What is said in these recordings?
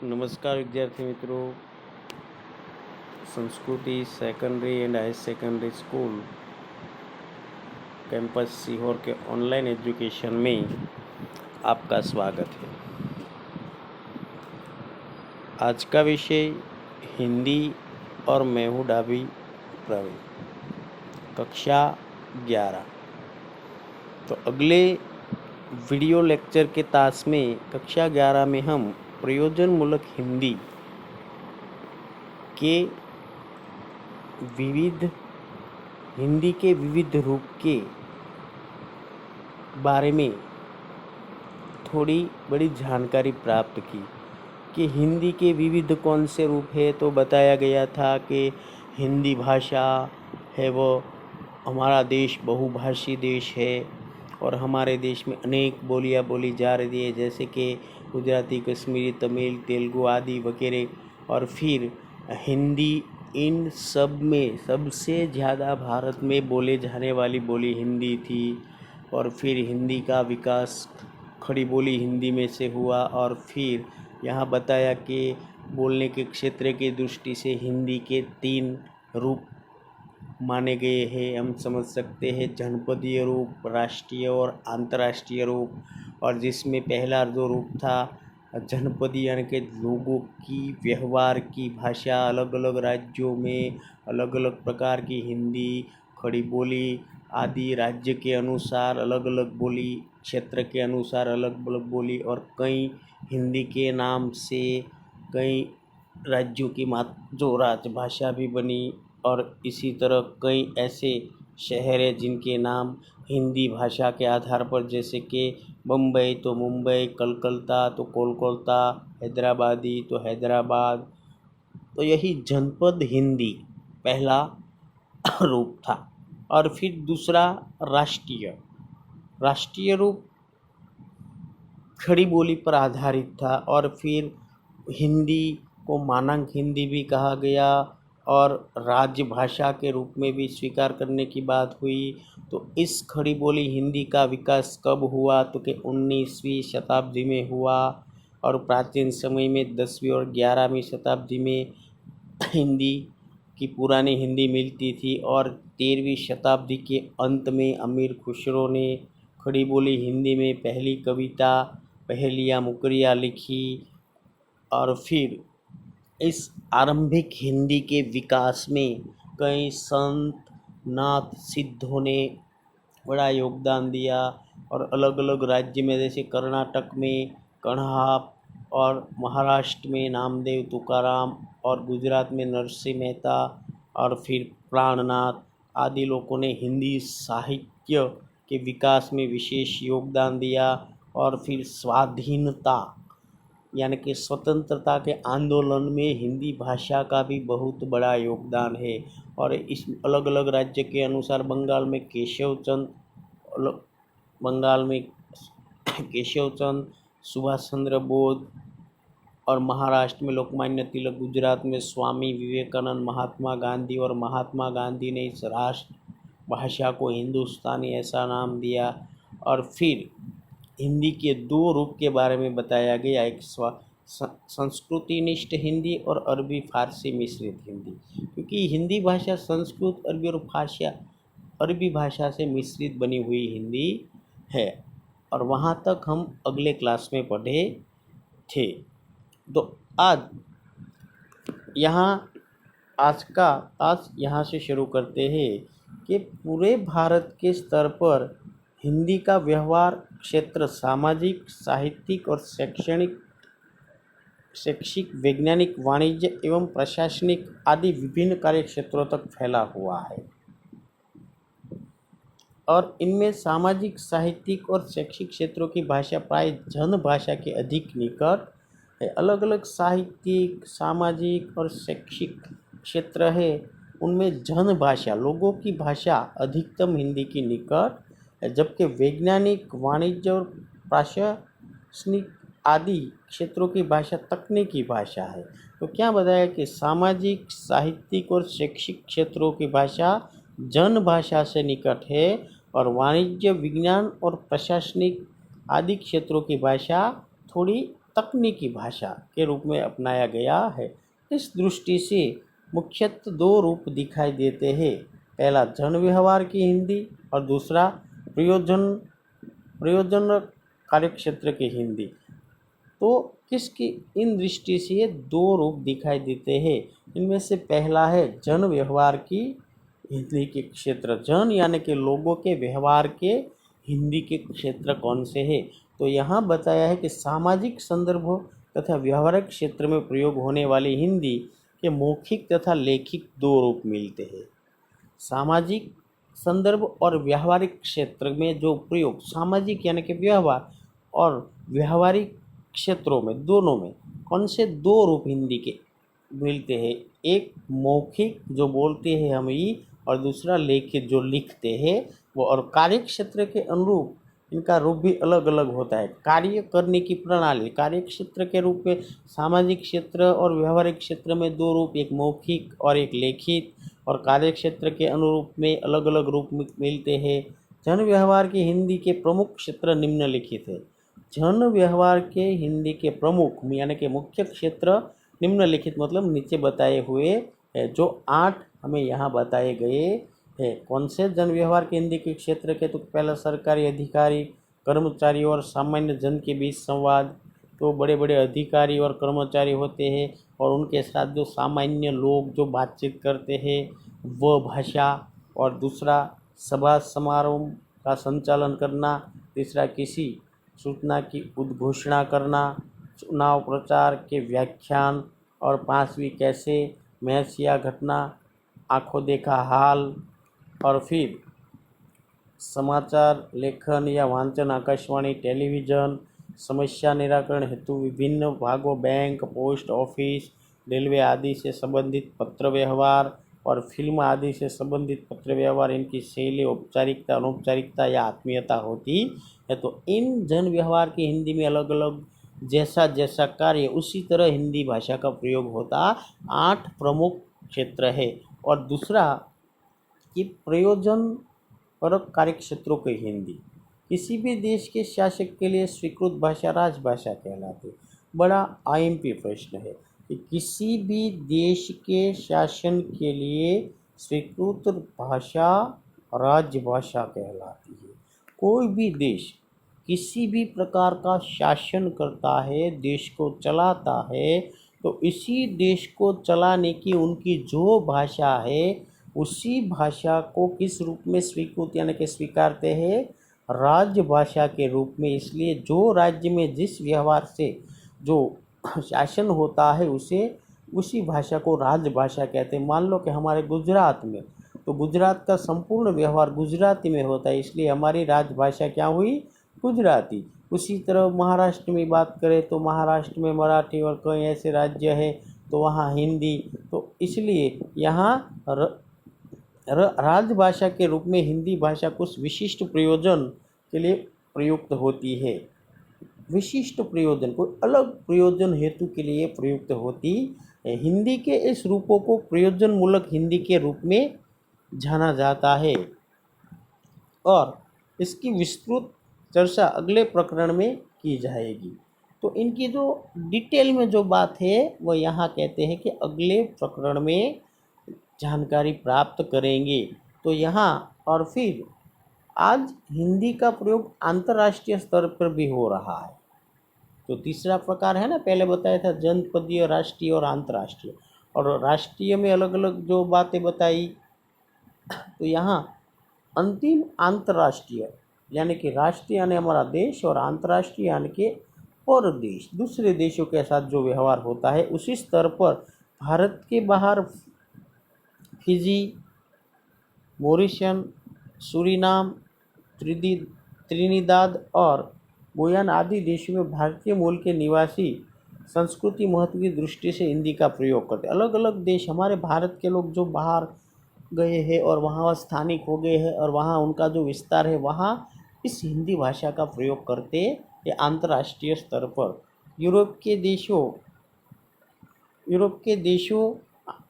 नमस्कार विद्यार्थी मित्रों, Sanskriti secondary and higher secondary school campus Sehore के ऑनलाइन एजुकेशन में आपका स्वागत है। आज का विषय हिंदी और मैं हूँ डाबी प्रवीण, कक्षा 11। तो अगले वीडियो लेक्चर के तास में कक्षा 11 में हम प्रयोजनमूलक हिंदी के विविध रूप के बारे में थोड़ी बड़ी जानकारी प्राप्त की कि हिंदी के विविध कौन से रूप है। तो बताया गया था कि हिंदी भाषा है वो हमारा देश बहुभाषी देश है और हमारे देश में अनेक बोलियाँ बोली जा रही है, जैसे कि गुजराती, कश्मीरी, तमिल, तेलुगु आदि वगैरह। और फिर हिंदी इन सब में सबसे ज़्यादा भारत में बोले जाने वाली बोली हिंदी थी। और फिर हिंदी का विकास खड़ी बोली हिंदी में से हुआ। और फिर यहाँ बताया कि बोलने के क्षेत्र की दृष्टि से हिंदी के 3 रूप माने गए हैं। हम समझ सकते हैं जनपदीय रूप, राष्ट्रीय और अंतर्राष्ट्रीय रूप। और जिसमें पहला जो रूप था जनपदीय, यानी कि लोगों की व्यवहार की भाषा, अलग अलग राज्यों में अलग अलग प्रकार की हिंदी, खड़ी बोली आदि, राज्य के अनुसार अलग अलग बोली, क्षेत्र के अनुसार अलग अलग बोली। और कई हिंदी के नाम से कई राज्यों की जो राजभाषा भी बनी। और इसी तरह कई ऐसे शहर हैं जिनके नाम हिंदी भाषा के आधार पर, जैसे कि बम्बई तो मुंबई, कलकत्ता तो कोलकाता, हैदराबादी तो हैदराबाद। तो यही जनपद हिंदी पहला रूप था। और फिर दूसरा राष्ट्रीय रूप खड़ी बोली पर आधारित था। और फिर हिंदी को मानक हिंदी भी कहा गया और राजभाषा के रूप में भी स्वीकार करने की बात हुई। तो इस खड़ी बोली हिंदी का विकास कब हुआ? तो कि 19वीं शताब्दी में हुआ। और प्राचीन समय में 10वीं और 11वीं शताब्दी में हिंदी की पुरानी हिंदी मिलती थी। और 13वीं शताब्दी के अंत में अमीर खुसरो ने खड़ी बोली हिंदी में पहली कविता पहेलियाँ मुकरियाँ लिखी। और फिर इस आरंभिक हिंदी के विकास में कई संत, नाथ, सिद्धों ने बड़ा योगदान दिया। और अलग अलग राज्य में, जैसे कर्नाटक में कण्हाप, और महाराष्ट्र में नामदेव तुकाराम, और गुजरात में नरसिंह मेहता, और फिर प्राणनाथ आदि लोगों ने हिंदी साहित्य के विकास में विशेष योगदान दिया। और फिर स्वाधीनता यानी कि स्वतंत्रता के आंदोलन में हिंदी भाषा का भी बहुत बड़ा योगदान है। और इस अलग अलग राज्य के अनुसार बंगाल में केशव चंद, सुभाष चंद्र बोस, और महाराष्ट्र में लोकमान्य तिलक, गुजरात में स्वामी विवेकानंद, महात्मा गांधी। और महात्मा गांधी ने इस राष्ट्र भाषा को हिंदुस्तानी ऐसा नाम दिया। और फिर हिंदी के 2 रूप के बारे में बताया गया, एक संस्कृतिनिष्ठ हिंदी और अरबी फारसी मिश्रित हिंदी। क्योंकि हिंदी भाषा संस्कृत, अरबी और अरबी भाषा से मिश्रित बनी हुई हिंदी है। और वहाँ तक हम अगले क्लास में पढ़े थे। तो आज यहाँ से शुरू करते हैं कि पूरे भारत के स्तर पर हिंदी का व्यवहार क्षेत्र सामाजिक, साहित्यिक और शैक्षिक, वैज्ञानिक, वाणिज्य एवं प्रशासनिक आदि विभिन्न कार्य क्षेत्रों तक फैला हुआ है। और इनमें सामाजिक, साहित्यिक और शैक्षिक क्षेत्रों की भाषा प्राय जन भाषा के अधिक निकट है। अलग अलग साहित्यिक, सामाजिक और शैक्षिक क्षेत्र है, उनमें जन भाषा, लोगों की भाषा अधिकतम हिंदी की निकट है। जबकि वैज्ञानिक, वाणिज्य और प्रशासनिक आदि क्षेत्रों की भाषा तकनीकी भाषा है। तो क्या बताया कि सामाजिक, साहित्यिक और शैक्षिक क्षेत्रों की भाषा जन भाषा से निकट है और वाणिज्य, विज्ञान और प्रशासनिक आदि क्षेत्रों की भाषा थोड़ी तकनीकी भाषा के रूप में अपनाया गया है। इस दृष्टि से मुख्यतः दो रूप दिखाई देते हैं। पहला जन व्यवहार की हिंदी और दूसरा प्रयोजन प्रयोजन कार्यक्षेत्र की हिंदी। तो किसकी इन दृष्टि से ये दो रूप दिखाई देते हैं। इनमें से पहला है जन व्यवहार की हिंदी के क्षेत्र। जन यानी कि लोगों के व्यवहार के हिंदी के क्षेत्र कौन से हैं। तो यहाँ बताया है कि सामाजिक संदर्भ तथा व्यवहारिक क्षेत्र में प्रयोग होने वाली हिंदी के मौखिक तथा लेखिक दो रूप मिलते हैं। सामाजिक संदर्भ और व्यवहारिक क्षेत्र में जो प्रयोग, सामाजिक यानी कि व्यवहार और व्यवहारिक क्षेत्रों में दोनों में कौन से दो रूप हिंदी के मिलते हैं। एक मौखिक जो बोलते हैं हम ही, और दूसरा लेखित जो लिखते हैं वो। और कार्य क्षेत्र के अनुरूप इनका रूप भी अलग अलग होता है। कार्य करने की प्रणाली कार्य क्षेत्र के रूप में सामाजिक क्षेत्र और व्यवहारिक क्षेत्र में दो रूप, एक मौखिक और एक लेखित, और कार्य क्षेत्र के अनुरूप में अलग अलग रूप मिलते हैं। जन व्यवहार की हिंदी के प्रमुख क्षेत्र निम्नलिखित है। जन व्यवहार के हिंदी के प्रमुख यानी कि मुख्य क्षेत्र निम्नलिखित मतलब नीचे बताए हुए है। जो 8 हमें यहाँ बताए गए हैं। कौन से जन व्यवहार के हिंदी के क्षेत्र के, तो पहला सरकारी अधिकारी, कर्मचारी और सामान्य जन के बीच संवाद। तो बड़े बड़े अधिकारी और कर्मचारी होते हैं और उनके साथ जो सामान्य लोग जो बातचीत करते हैं वह भाषा। और दूसरा सभा समारोह का संचालन करना। तीसरा किसी सूचना की उद्घोषणा करना। चुनाव प्रचार के व्याख्यान। और 5वीं कैसे मैच या घटना आंखों देखा हाल। और फिर समाचार लेखन या वांचन, आकाशवाणी, टेलीविज़न, समस्या निराकरण हेतु विभिन्न भागों, बैंक, पोस्ट ऑफिस, रेलवे आदि से संबंधित पत्र व्यवहार और फिल्म आदि से संबंधित पत्र व्यवहार। इनकी शैली औपचारिकता, अनौपचारिकता या आत्मीयता होती है। तो इन जन व्यवहार की हिंदी में अलग अलग जैसा जैसा कार्य उसी तरह हिंदी भाषा का प्रयोग होता। 8 प्रमुख क्षेत्र है। और दूसरा कि प्रयोजन परक कार्यक्षेत्रों की हिंदी। किसी भी देश के शासक के लिए स्वीकृत भाषा राजभाषा कहलाती है। बड़ा आईएमपी प्रश्न है कि किसी भी देश के शासन के लिए स्वीकृत भाषा राजभाषा कहलाती है। कोई भी देश किसी भी प्रकार का शासन करता है, देश को चलाता है, तो इसी देश को चलाने की उनकी जो भाषा है उसी भाषा को किस रूप में स्वीकृत यानी कि स्वीकारते हैं, राजभाषा के रूप में। इसलिए जो राज्य में जिस व्यवहार से जो शासन होता है उसी भाषा को राजभाषा कहते हैं। मान लो कि हमारे गुजरात में, तो गुजरात का संपूर्ण व्यवहार गुजराती में होता है, इसलिए हमारी राजभाषा क्या हुई, गुजराती। उसी तरह महाराष्ट्र में बात करें तो महाराष्ट्र में मराठी और कई ऐसे राज्य है तो वहाँ हिंदी। तो इसलिए यहाँ राजभाषा के रूप में हिंदी भाषा कुछ विशिष्ट प्रयोजन के लिए प्रयुक्त होती है। विशिष्ट प्रयोजन, कोई अलग प्रयोजन हेतु के लिए प्रयुक्त होती है। हिंदी के इस रूपों को प्रयोजन मूलक हिंदी के रूप में जाना जाता है और इसकी विस्तृत चर्चा अगले प्रकरण में की जाएगी। तो इनकी जो डिटेल में जो बात है वो यहाँ कहते हैं कि अगले प्रकरण में जानकारी प्राप्त करेंगे। तो यहाँ और फिर आज हिंदी का प्रयोग अंतर्राष्ट्रीय स्तर पर भी हो रहा है। तो तीसरा प्रकार है ना, पहले बताया था जनपदीय, राष्ट्रीय और अंतर्राष्ट्रीय। और राष्ट्रीय में अलग अलग जो बातें बताई, तो यहाँ अंतिम अंतर्राष्ट्रीय यानी कि राष्ट्रीय यानी हमारा देश और अंतर्राष्ट्रीय यानी कि और देश, दूसरे देशों के साथ जो व्यवहार होता है उसी स्तर पर भारत के बाहर फिजी, मॉरिशस, सूरीनाम, त्रिनिदाद और गुयाना आदि देशों में भारतीय मूल के निवासी संस्कृति महत्व की दृष्टि से हिंदी का प्रयोग करते हैं। अलग अलग देश, हमारे भारत के लोग जो बाहर गए हैं और वहाँ स्थानिक हो गए हैं और वहाँ उनका जो विस्तार है वहाँ इस हिंदी भाषा का प्रयोग करते हैं अंतर्राष्ट्रीय स्तर पर। यूरोप के देशों,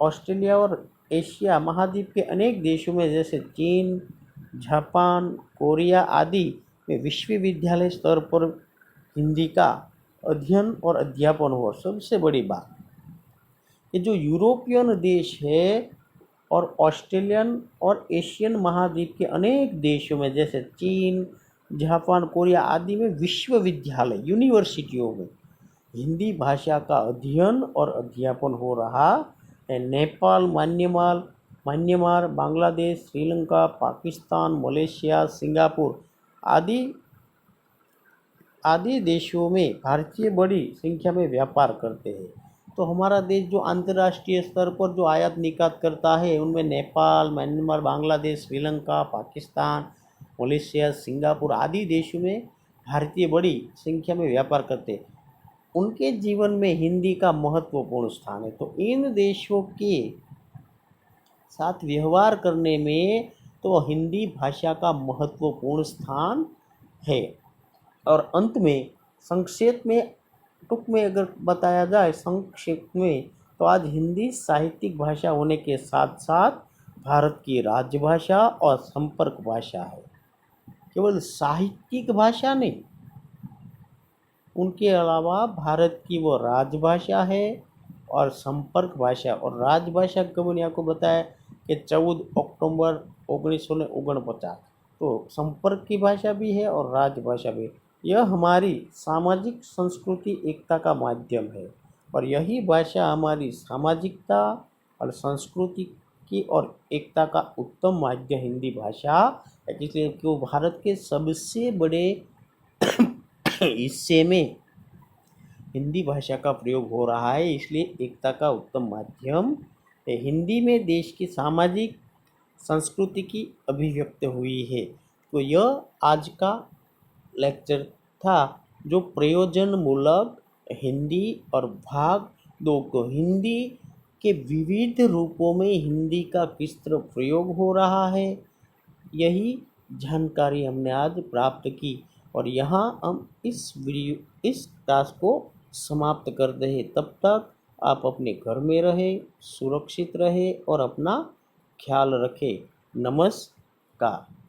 ऑस्ट्रेलिया और एशिया महाद्वीप के अनेक देशों में जैसे चीन, जापान, कोरिया आदि में विश्वविद्यालय स्तर पर हिंदी का अध्ययन और अध्यापन हो। सबसे बड़ी बात, ये जो यूरोपियन देश है और ऑस्ट्रेलियन और एशियन महाद्वीप के अनेक देशों में, जैसे चीन, जापान, कोरिया आदि में विश्वविद्यालय, यूनिवर्सिटियों में हिंदी भाषा का अध्ययन और अध्यापन हो रहा है। Nepal, Myanmar, Bangladesh, Sri Lanka, Pakistan, Malaysia, Singapore आदि आदि देशों में भारतीय बड़ी संख्या में व्यापार करते हैं। तो हमारा देश जो अंतर्राष्ट्रीय स्तर पर जो आयात निर्यात करता है, उनमें Nepal, Myanmar, Bangladesh, Sri Lanka, Pakistan, Malaysia, Singapore आदि देशों में भारतीय बड़ी संख्या में व्यापार करते हैं। उनके जीवन में हिंदी का महत्वपूर्ण स्थान है। तो इन देशों के साथ व्यवहार करने में तो हिंदी भाषा का महत्वपूर्ण स्थान है। और अंत में संक्षेप में, टूक में अगर बताया जाए संक्षेप में, तो आज हिंदी साहित्यिक भाषा होने के साथ साथ भारत की राजभाषा और संपर्क भाषा है। केवल साहित्यिक भाषा नहीं, उनके अलावा भारत की वो राजभाषा है और संपर्क भाषा। और राजभाषा कब मैंने आपको बताया कि 14 अक्टूबर 1949। तो संपर्क की भाषा भी है और राजभाषा भी। यह हमारी सामाजिक संस्कृति एकता का माध्यम है और यही भाषा हमारी सामाजिकता और संस्कृति की और एकता का उत्तम माध्यम हिंदी भाषा है। इसलिए वो भारत के सबसे बड़े हिस्से में हिंदी भाषा का प्रयोग हो रहा है, इसलिए एकता का उत्तम माध्यम है। हिंदी में देश की सामाजिक संस्कृति की अभिव्यक्ति हुई है। तो यह आज का लेक्चर था, जो प्रयोजनमूलक हिंदी और भाग 2 को हिंदी के विविध रूपों में हिंदी का किस तरह प्रयोग हो रहा है, यही जानकारी हमने आज प्राप्त की। और यहाँ हम इस क्लास को समाप्त करते हैं। तब तक आप अपने घर में रहें, सुरक्षित रहें और अपना ख्याल रखें। नमस्कार।